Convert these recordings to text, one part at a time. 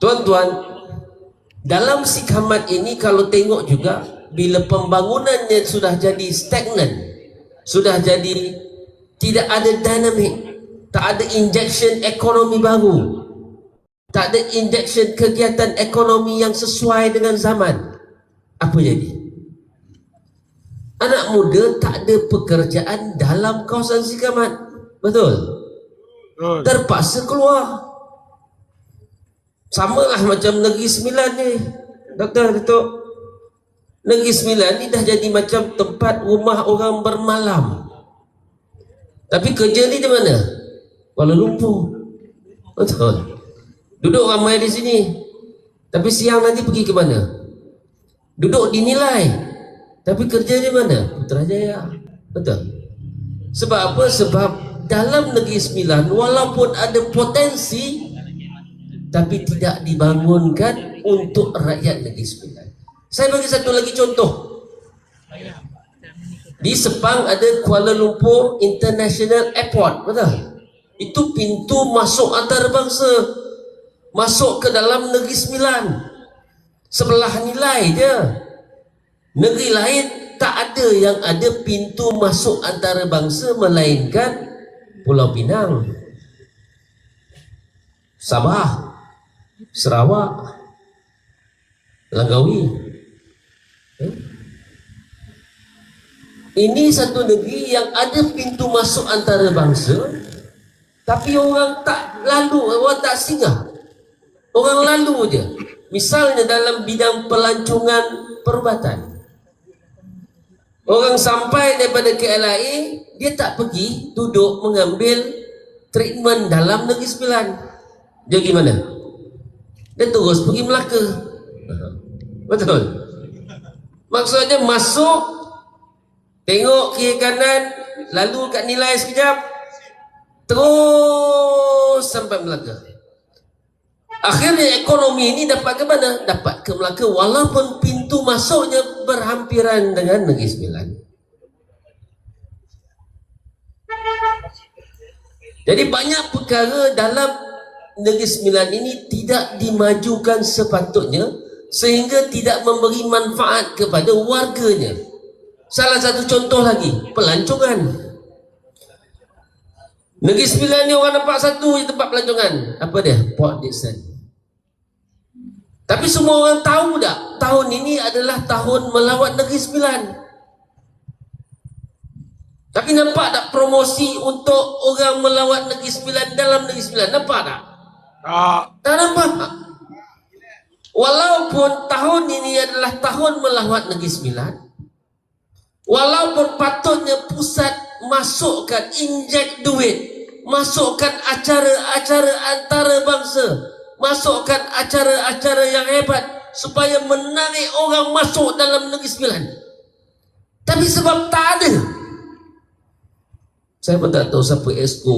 Tuan-tuan, dalam Sikamat ini kalau tengok juga, bila pembangunannya sudah jadi stagnan, sudah jadi tidak ada dinamik, tak ada injection ekonomi baru, tak ada injection kegiatan ekonomi yang sesuai dengan zaman, apa jadi? Anak muda tak ada pekerjaan dalam kawasan Sikamat. Betul? Terpaksa keluar. Samalah macam Negeri Sembilan ni, Doktor Datuk. Negeri Sembilan ni dah jadi macam tempat rumah orang bermalam. Tapi kerja ni di mana? Kuala Lumpur. Betul. Duduk ramai di sini, tapi siang nanti pergi ke mana? Duduk dinilai, tapi kerja di mana? Putrajaya. Betul. Sebab apa? Sebab dalam Negeri Sembilan walaupun ada potensi, tapi tidak dibangunkan untuk rakyat Negeri Sembilan. Saya bagi satu lagi contoh. Di Sepang ada Kuala Lumpur International Airport, betul? Itu pintu masuk antarabangsa, masuk ke dalam Negeri Sembilan. Sebelah nilai dia. Negeri lain tak ada yang ada pintu masuk antarabangsa melainkan Pulau Pinang, Sabah, Sarawak, Langkawi. Ini satu negeri yang ada pintu masuk antarabangsa, tapi orang tak lalu, orang tak singgah, orang lalu je. Misalnya dalam bidang pelancongan perubatan, orang sampai daripada KLIA, dia tak pergi duduk mengambil treatment dalam Negeri Sembilan. Dia gimana? Dia terus pergi Melaka. Betul? Maksudnya masuk, tengok kiri kanan, lalu kat nilai sekejap, terus sampai Melaka. Akhirnya ekonomi ini dapat ke mana? Dapat ke Melaka, walaupun pintu masuknya berhampiran dengan Negeri Sembilan. Jadi banyak perkara dalam Negeri Sembilan ini tidak dimajukan sepatutnya, sehingga tidak memberi manfaat kepada warganya. Salah satu contoh lagi, pelancongan. Negeri Sembilan ni orang nampak satu je tempat pelancongan. Apa dia? Port Dickson. Tapi semua orang tahu tak, tahun ini adalah tahun melawat Negeri Sembilan. Tapi nampak tak promosi untuk orang melawat Negeri Sembilan dalam Negeri Sembilan? Nampak tak? Tak nampak. Walaupun tahun ini adalah tahun melawat Negeri Sembilan, walaupun patutnya pusat masukkan, injek duit, masukkan acara-acara antarabangsa, masukkan acara-acara yang hebat supaya menarik orang masuk dalam Negeri Sembilan. Tapi sebab tak ada, saya pun tak tahu siapa exco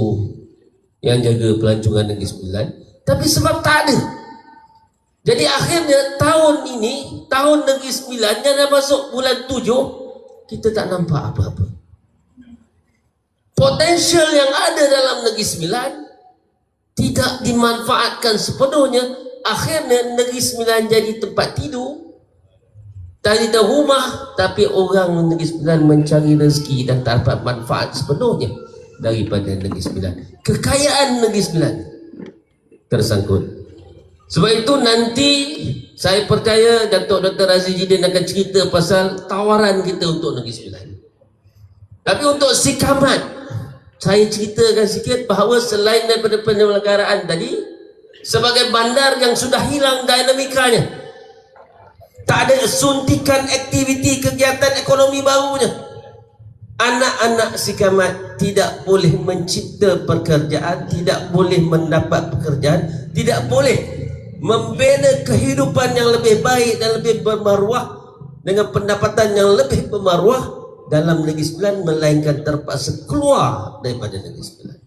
yang jaga pelancongan Negeri Sembilan, tapi sebab tak ada. Jadi akhirnya tahun ini, tahun Negeri Sembilan yang dah masuk bulan 7, kita tak nampak apa-apa. Potensial yang ada dalam Negeri Sembilan tidak dimanfaatkan sepenuhnya. Akhirnya Negeri Sembilan jadi tempat tidur, tak ada rumah, tapi orang Negeri Sembilan mencari rezeki dan tak dapat manfaat sepenuhnya daripada Negeri Sembilan. Kekayaan Negeri Sembilan tersangkut. Sebab itu nanti saya percaya Datuk Dr. Aziz Jidin akan cerita pasal tawaran kita untuk Negeri Sembilan. Tapi untuk Sikamat, saya ceritakan sikit bahawa selain daripada penyelenggaraan tadi, sebagai bandar yang sudah hilang dinamikanya, tak ada suntikan aktiviti kegiatan ekonomi barunya, anak-anak Sikamat tidak boleh mencipta pekerjaan, tidak boleh mendapat pekerjaan, tidak boleh membina kehidupan yang lebih baik dan lebih bermaruah dengan pendapatan yang lebih bermaruah dalam Negeri Sembilan, melainkan terpaksa keluar daripada Negeri Sembilan.